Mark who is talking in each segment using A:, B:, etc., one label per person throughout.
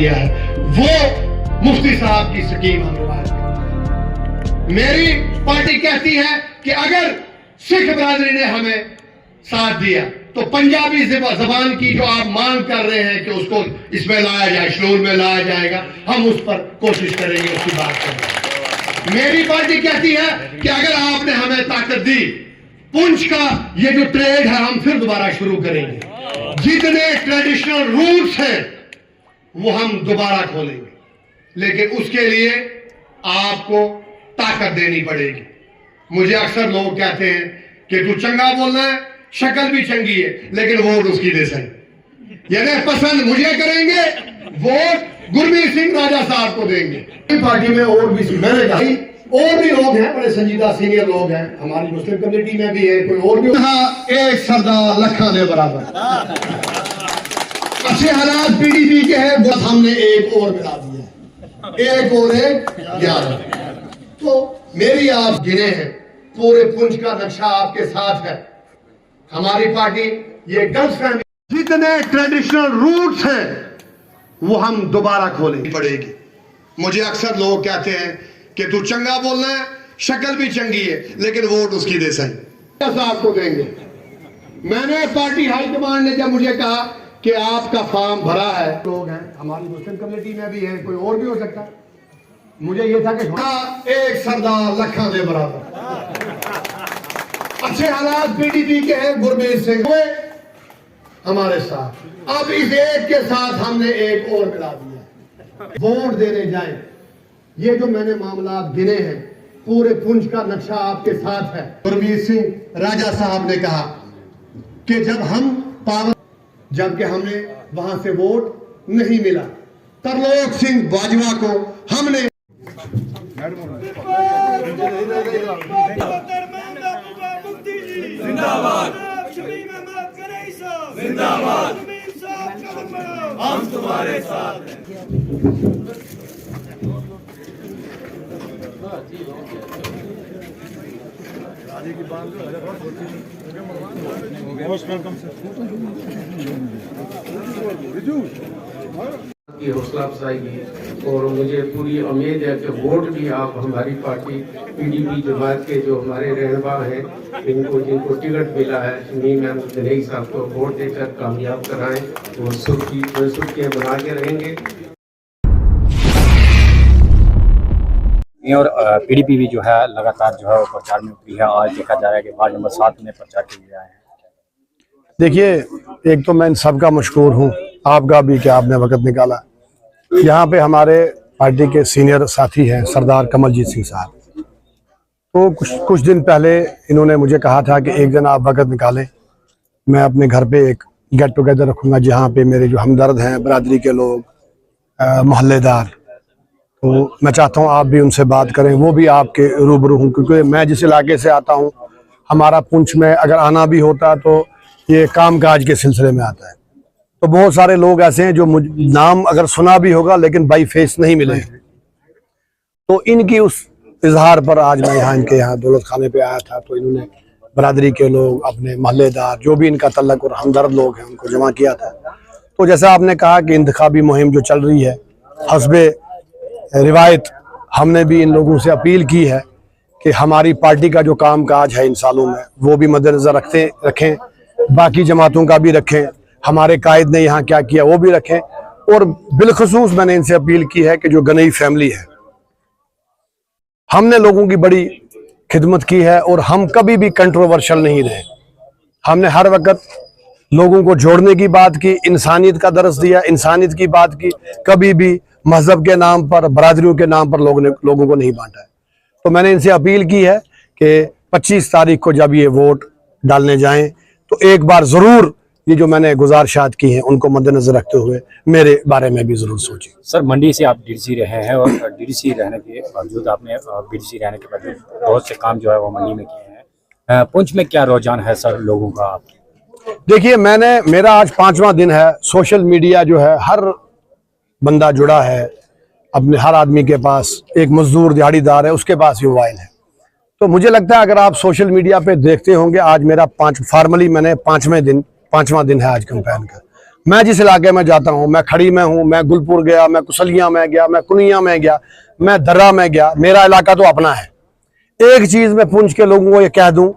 A: दिया है, वो मुफ्ती साहब की स्कीम हम रिवायत करें। मेरी पार्टी कहती है कि अगर सिख बरादरी ने हमें साथ दिया तो पंजाबी जबान की जो आप मांग कर रहे हैं कि उसको इसमें लाया जाए, शेड्यूल में लाया जाएगा, हम उस पर कोशिश करेंगे, उसकी बात करेंगे। मेरी पार्टी कहती है कि अगर आपने हमें ताकत दी, पुंछ का ये जो ट्रेड है हम फिर दोबारा शुरू करेंगे, जितने ट्रेडिशनल रूट्स हैं वो हम दोबारा खोलेंगे, लेकिन उसके लिए आपको ताकत देनी पड़ेगी। मुझे अक्सर लोग कहते हैं कि तू चंगा बोल रहा है, शक्ल भी चंगी है, लेकिन वोट उसकी दे सही, यानी पसंद मुझे करेंगे, वोट गुरमीत सिंह राजा साहब को देंगे। पार्टी में और भी मैंने कहा और भी लोग हैं, बड़े संजीदा सीनियर लोग हैं, हमारी मुस्लिम कम्युनिटी में भी है, कोई और भी। एक सरदार लखा ने बराबर अच्छे हालात पीडीपी के हैं, बस हमने एक और मिला दिया, एक और 11। तो मेरी आप गिने हैं, पूरे पुंछ का नक्शा आपके साथ है। हमारी पार्टी ये गलत फहमी, जितने ट्रेडिशनल रूट्स हैं वो हम दोबारा खोलेंगे पड़ेगी। मुझे अक्सर लोग कहते हैं कि तू चंगा बोलना है, शक्ल भी चंगी है, लेकिन वोट उसकी दे सही, साहब को देंगे। मैंने पार्टी हाईकमांड ने जब मुझे कहा कि आपका फॉर्म भरा है, लोग हैं हमारी मुस्लिम कम्युनिटी में भी है, कोई और भी हो सकता है, मुझे ये था कि एक सरदार लखा ने बराबर अच्छे हालात पीडीपी के हैं, गुरमीत सिंह हमारे साथ। अब इस एक के साथ हमने एक और मिला दिया, वोट देने जाए। ये जो मैंने मामला गिने हैं, पूरे पुंछ का नक्शा आपके साथ है। गुरमीत सिंह राजा साहब ने कहा कि जब हम पावर, जबकि हमें वहां से वोट नहीं मिला, तरलोक सिंह बाजवा को हमने
B: जिंदाबाद, जिंदाबाद, हम तुम्हारे साथ हैं।
C: की हौसला अफजाई की, और मुझे पूरी उम्मीद है कि वोट भी आप हमारी पार्टी पीडीपी जमात के जो हमारे रहनुमा हैं, जिनको टिकट मिला है, मीम अहमद गनई साहब को वोट देकर कामयाब कराएं, वो सुर्खियाँ बना के रहेंगे।
D: और पीडीपी भी जो है लगातार जो है वो प्रचार में उतरी है। आज देखा जा रहा है कि वार्ड नंबर 7 में प्रचार के लिए आए हैं।
E: देखिए, एक तो मैं इन सबका मशकूर हूँ, आपका भी कि आपने वक्त निकाला। यहाँ पे हमारे पार्टी के सीनियर साथी हैं सरदार कमलजीत सिंह साहब, तो कुछ दिन पहले इन्होंने मुझे कहा था कि एक दिन आप वक्त निकालें, मैं अपने घर पे एक गेट टुगेदर रखूँगा जहाँ पे मेरे जो हमदर्द हैं, बरादरी के लोग, मोहल्लेदार, तो मैं चाहता हूँ आप भी उनसे बात करें, वो भी आपके रूबरू हूँ, क्योंकि मैं जिस इलाके से आता हूँ, हमारा पुंछ में अगर आना भी होता तो ये कामकाज के सिलसिले में आता है। तो बहुत सारे लोग ऐसे हैं जो नाम अगर सुना भी होगा लेकिन बाई फेस नहीं मिले, तो इनकी उस इजहार पर आज मैं इनके यहाँ दौलत खाने पे आया था। तो इन्होंने बरादरी के लोग, अपने मोहल्लेदार, जो भी इनका तल्लक और हमदर्द लोग हैं, उनको जमा किया था। तो जैसा आपने कहा कि इंतखाबी मुहिम जो चल रही है, हस्बे रिवायत हमने भी इन लोगों से अपील की है कि हमारी पार्टी का जो काम काज है इन सालों में वो भी मद्देनजर रखें, बाकी जमातों का भी रखें, हमारे कायद ने यहाँ क्या किया वो भी रखें। और बिलखसूस मैंने इनसे अपील की है कि जो गनई फैमिली है, हमने लोगों की बड़ी खिदमत की है और हम कभी भी कंट्रोवर्शियल नहीं रहे। हमने हर वक्त लोगों को जोड़ने की बात की, इंसानियत का दर्स दिया, इंसानियत की बात की, कभी भी मजहब के नाम पर, बरादरियों के नाम पर लोगों को नहीं बांटा है। तो मैंने इनसे अपील की है कि 25 तारीख को जब ये वोट डालने जाएं तो एक बार ज़रूर ये जो मैंने गुजारिशात की हैं उनको मद्देनजर रखते हुए मेरे बारे में भी ज़रूर सोचें।
D: सर, मंडी से आप डीडीसी रहे हैं और डीडीसी रहने के बावजूद आपने बीडीसी रहने के बाद बहुत से काम जो है वो मंडी में किए हैं। पुंछ में क्या रुझान है सर लोगों का?
E: देखिए, मेरा आज 5वां दिन है। सोशल मीडिया जो है, हर बंदा जुड़ा है, अपने हर आदमी के पास, एक मजदूर दिहाड़ीदार है, उसके पास मोबाइल है। तो मुझे लगता है अगर आप सोशल मीडिया पे देखते होंगे, आज मेरा फार्मली मैंने 5वां दिन है आज कैंपेन का। मैं जिस इलाके में जाता हूँ, मैं खड़ी में हूँ, मैं गुलपुर गया, मैं कुसलिया में गया, मैं कुनिया में गया, मैं दर्रा में गया, मेरा इलाका तो अपना है। एक चीज मैं पुंछ के लोगों को ये कह दूं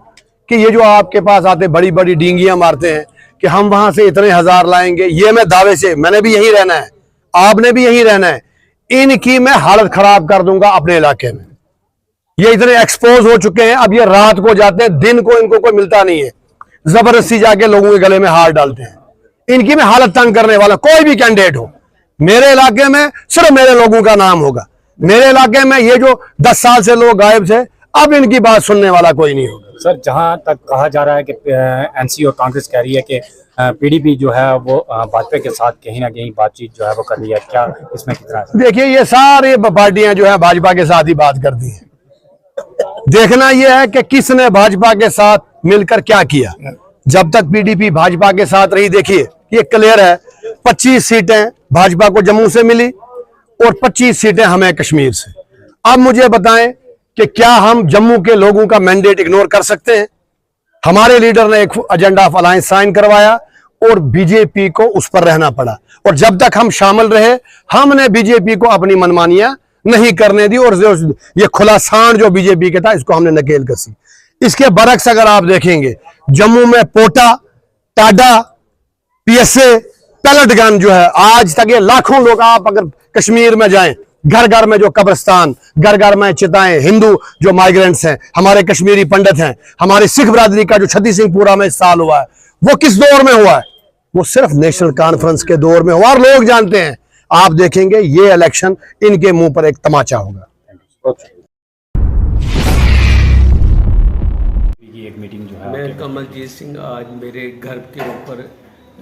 E: कि ये जो आपके पास आते बड़ी बड़ी डींगियां मारते हैं कि हम वहां से इतने हजार लाएंगे, ये मैं दावे से, मैंने भी यहीं रहना है, आपने भी यहीं रहना है, इनकी मैं हालत खराब कर दूंगा अपने इलाके में। ये इतने एक्सपोज हो चुके हैं, अब ये रात को जाते हैं, दिन को इनको कोई मिलता नहीं है, जबरदस्ती जाके लोगों के गले में हार डालते हैं। इनकी मैं हालत तंग करने वाला कोई भी कैंडिडेट हो, मेरे इलाके में सिर्फ मेरे लोगों का नाम होगा। मेरे इलाके में ये जो 10 साल से लोग गायब थे, अब इनकी बात सुनने वाला कोई नहीं होगा।
D: सर, जहां तक कहा जा रहा है कि एनसी और कांग्रेस कह रही है कि पीडीपी जो है वो भाजपा के साथ कहीं ना कहीं बातचीत जो है वो कर रही है, क्या इसमें कितना?
E: देखिए, ये सारे पार्टियां जो है भाजपा के साथ ही बात करती हैं। देखना यह है कि किसने भाजपा के साथ मिलकर क्या किया। जब तक पीडीपी भाजपा के साथ रही, देखिए ये क्लियर है, 25 सीटें भाजपा को जम्मू से मिली और 25 सीटें हमें कश्मीर से। अब मुझे बताएं कि क्या हम जम्मू के लोगों का मैंडेट इग्नोर कर सकते हैं? हमारे लीडर ने एक एजेंडा ऑफ अलायंस साइन करवाया और बीजेपी को उस पर रहना पड़ा, और जब तक हम शामिल रहे, हमने बीजेपी को अपनी मनमानियां नहीं करने दी, और ये खुला सांड जो बीजेपी के था, इसको हमने नकेल कसी। इसके बरक्स अगर आप देखेंगे, जम्मू में पोटा, टाडा, पीएसए, पैलेट गन जो है, आज तक ये लाखों लोग, आप अगर कश्मीर में जाएं, घर घर में जो कब्रिस्तान, घर घर में चिताएं, हिंदू जो माइग्रेंट्स हैं, हमारे कश्मीरी पंडित हैं, हमारी सिख बरादरी का जो छत्ती सिंहपुरा में इस साल हुआ है, वो किस दौर में हुआ है? वो सिर्फ नेशनल कॉन्फ्रेंस के दौर में हुआ, और लोग जानते हैं। आप देखेंगे ये इलेक्शन इनके मुंह पर एक तमाचा होगा।
D: एक मीटिंग जो है,
C: मैं कमलजीत सिंह, आज मेरे घर के ऊपर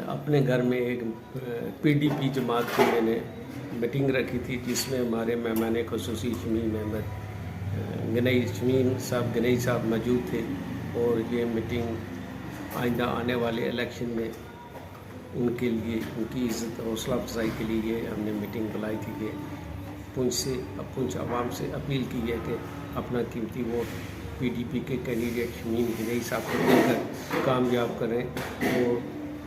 C: अपने घर में एक पीडीपी जमात की मैंने मीटिंग रखी थी, जिसमें हमारे मेहमान ख़ुसूसी शमीम अहमद गनई साहब मौजूद थे। और ये मीटिंग आइंदा आने वाले इलेक्शन में उनके लिए, उनकी इज़्ज़त हौसला अफजाई के लिए हमने मीटिंग बुलाई थी कि पुंछ आवाम से अपील की है कि अपना कीमती वोट पीडीपी के कैंडिडेट शमीम गनई साहब को देकर कामयाब करें। और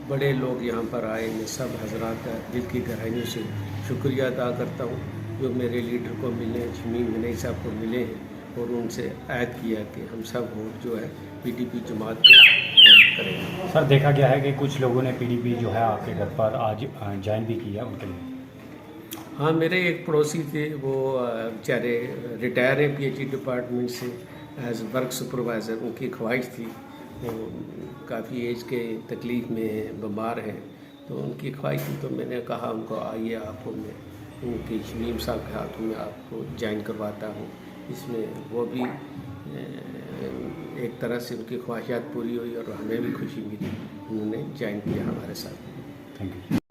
C: बड़े लोग यहाँ पर आए, मैं सब हजरात का दिल की गहराइयों से शुक्रिया अदा करता हूँ जो मेरे लीडर को मिले, शमीम गनई साहब को मिले हैं, और उनसे ऐद किया कि हम सब वोट जो है पीडीपी जमात को करेंगे।
D: सर, देखा गया है कि कुछ लोगों ने पीडीपी जो है आपके घर पर आज ज्वाइन भी किया, उनके लिए?
C: हाँ, मेरे एक पड़ोसी थे, वो बेचारे रिटायर हैं पीएचई डिपार्टमेंट से एज वर्क सुपरवाइज़र। उनकी ख्वाहिश थी, वो काफ़ी एज के तकलीफ़ में बीमार हैं, तो उनकी ख्वाहिश थी, तो मैंने कहा उनको, आइए आपको मैं उनके शमीम साहब के हाथों में आपको ज्वाइन करवाता हूँ। इसमें वो भी एक तरह से उनकी ख्वाहिशात पूरी हुई और हमें भी खुशी मिली, उन्होंने ज्वाइन किया हमारे साथ।
D: Thank you.